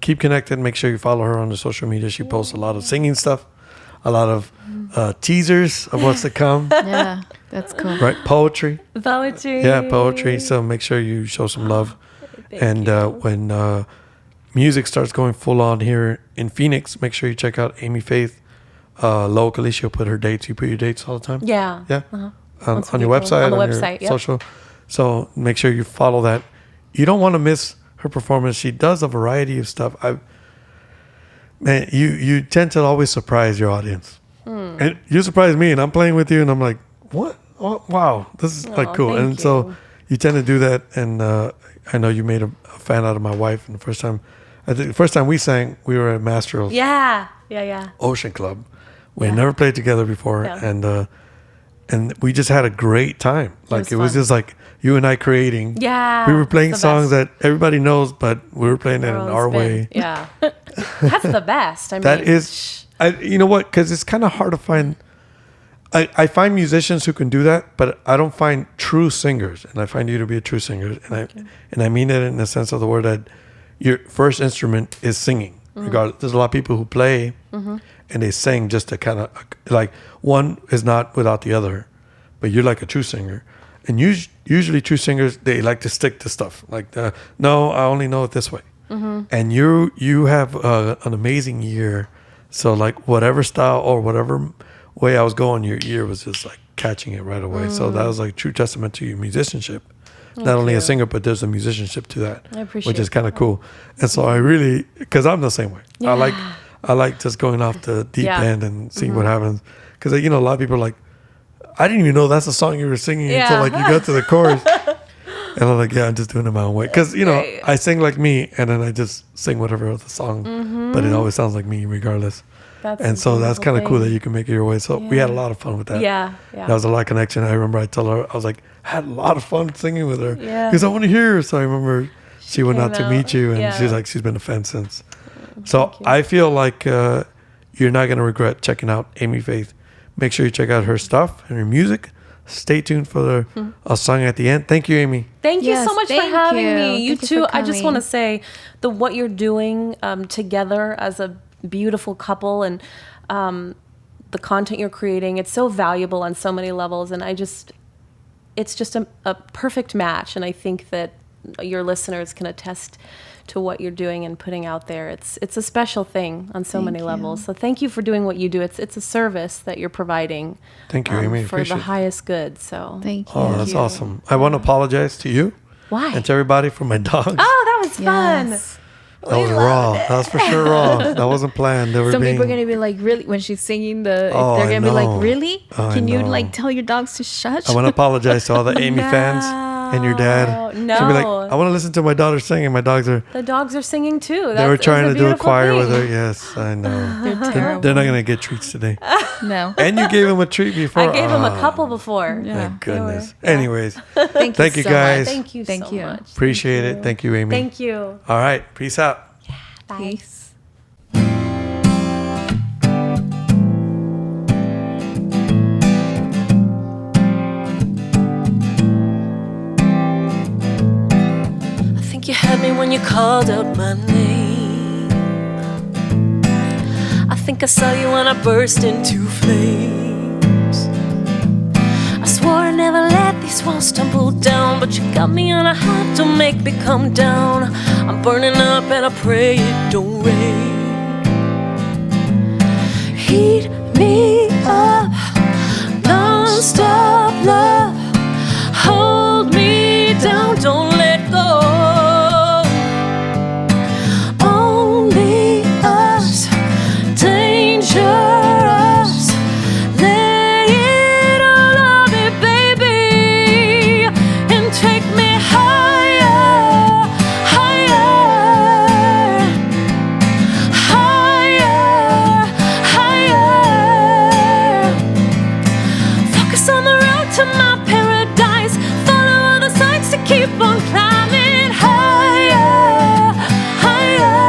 keep connected. Make sure you follow her on the social media. She posts a lot of singing stuff, a lot of teasers of what's to come. Yeah, that's cool. Right? Poetry. Poetry. Yeah, poetry. So make sure you show some love. And when music starts going full on here in Phoenix, make sure you check out Amy Faithe. Locally, she'll put her dates. You put your dates all the time? Yeah. Yeah? Uh-huh. On Once your we go website? on the your website, yep. social? So make sure you follow that. You don't want to miss her performance. She does a variety of stuff. Man, you tend to always surprise your audience. And you surprised me, and I'm playing with you, and I'm like, what? Oh, wow, this is like cool. thank And so you tend to do that, and I know you made a fan out of my wife. And I think the first time we sang, we were at Mastro's Yeah. Ocean Club. We had never played together before, and we just had a great time. Like it was fun. just like you and I creating. Yeah. We were playing it's the songs best. that everybody knows, but we were playing it in Girls our been- way. Yeah. That's the best. I mean, That is, you know what? Because it's kind of hard to find. I find musicians who can do that, but I don't find true singers. And I find you to be a true singer, and I mean it in the sense of the word that your first instrument is singing. Regardless, there's a lot of people who play and they sing just to kind of like one is not without the other, but you're like a true singer. And usually true singers, they like to stick to stuff like no, I only know it this way. And you have an amazing ear. So like whatever style or whatever way I was going, your ear was just like catching it right away. So that was like true testament to your musicianship. Not only a singer, but there's a musicianship to that, I appreciate which is kind of cool. And so I really, because I'm the same way. Yeah. I like just going off the deep Yeah. end and seeing what happens. Because a lot of people are like, I didn't even know that's the song you were singing until like you got to the chorus. And I'm like, yeah, I'm just doing it my own way. Because, Right. I sing like me, and then I just sing whatever the song, but it always sounds like me regardless. And so that's kind of cool that you can make it your way. So we had a lot of fun with that. Yeah. That was a lot of connection. I remember I told her, I was like, I had a lot of fun singing with her. Yeah. Because I want to hear her. So I remember she went out came to meet you, and out. she's Yeah. like, she's been a fan since. So I feel like you're not going to regret checking out Amy Faithe. Make sure you check out her stuff and her music. Stay tuned for a song at the end. Thank you, Amy. Thank you Yes, so much for thank having you. me. You Thank you two, for I just want to coming. say what you're doing together as a beautiful couple and the content you're creating, it's so valuable on so many levels. And it's just a perfect match. And I think that your listeners can attest to what you're doing and putting out there. It's a special thing on so many levels. So thank you for doing what you do. It's a service that you're providing. Thank you, Amy. For Appreciate the it. highest good. So Thank you. Oh, that's awesome. I want to apologize to you why? and to everybody for my dogs. Oh, that was fun. Yes. That was raw. That was for sure raw. That wasn't planned. They were Some being. people are gonna be like, really? When she's singing they're Oh, I gonna be know. like, really? Oh, I Can you know. like tell your dogs to shush? I want to apologize to all the Amy fans and your dad. No. She'll be like, I want to listen to my daughter sing, and my dogs are. The dogs are singing too. They were trying to do a choir with her. her. Yes, I know. They're terrible. They're not gonna get treats today. No. And you gave them a treat before. I gave them a Oh, couple before. Yeah. Thank goodness. They were- Anyways, Thank you so guys. much. Thank you Thank so you. much. appreciate it. Thank you, Amy. Thank you. All right, peace out. Bye. Peace. I think you had me when you called out my name. I think I saw you when I burst into flames. I swore I never let these walls tumble down, but you got me on a high, don't make me come down. I'm burning up and I pray it don't rain. Heat me up, non-stop love. Hold me down, don't let go. Only us, dangerous. Lay it all on me, baby, and take me higher, higher, higher, higher. Focus on the road to my paradise. Follow all the signs to keep on climbing higher, higher,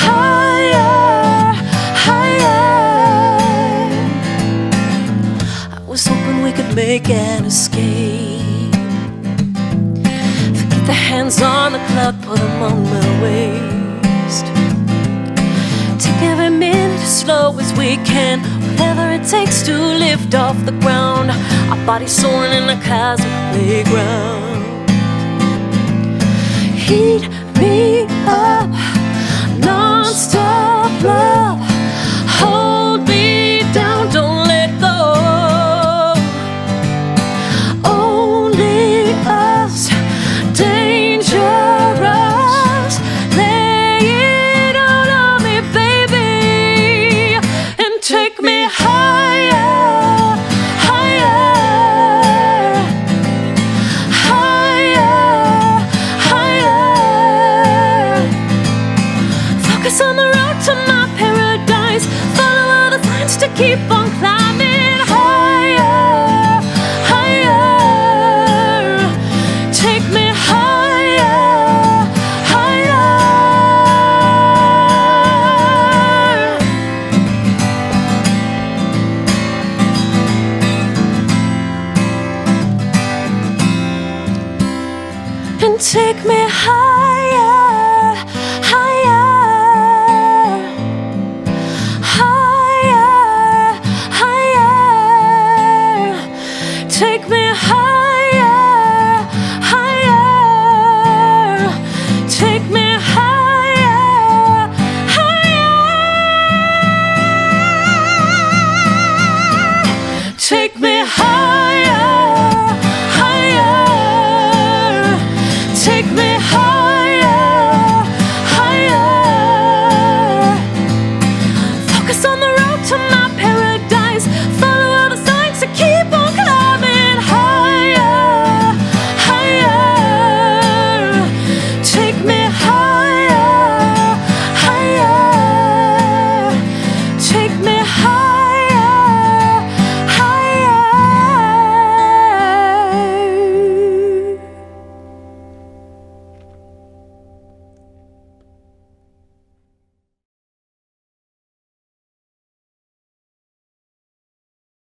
higher, higher. I was hoping we could make an escape. Forget the hands on the clock, put them on my waist. Take every minute as slow as we can, whatever it takes to lift off the ground. Our bodies soaring in the cosmic playground. Heat me up, non-stop love. Hold me down, don't let go. Only us, dangerous. Lay it all on me, baby, and take me higher, higher.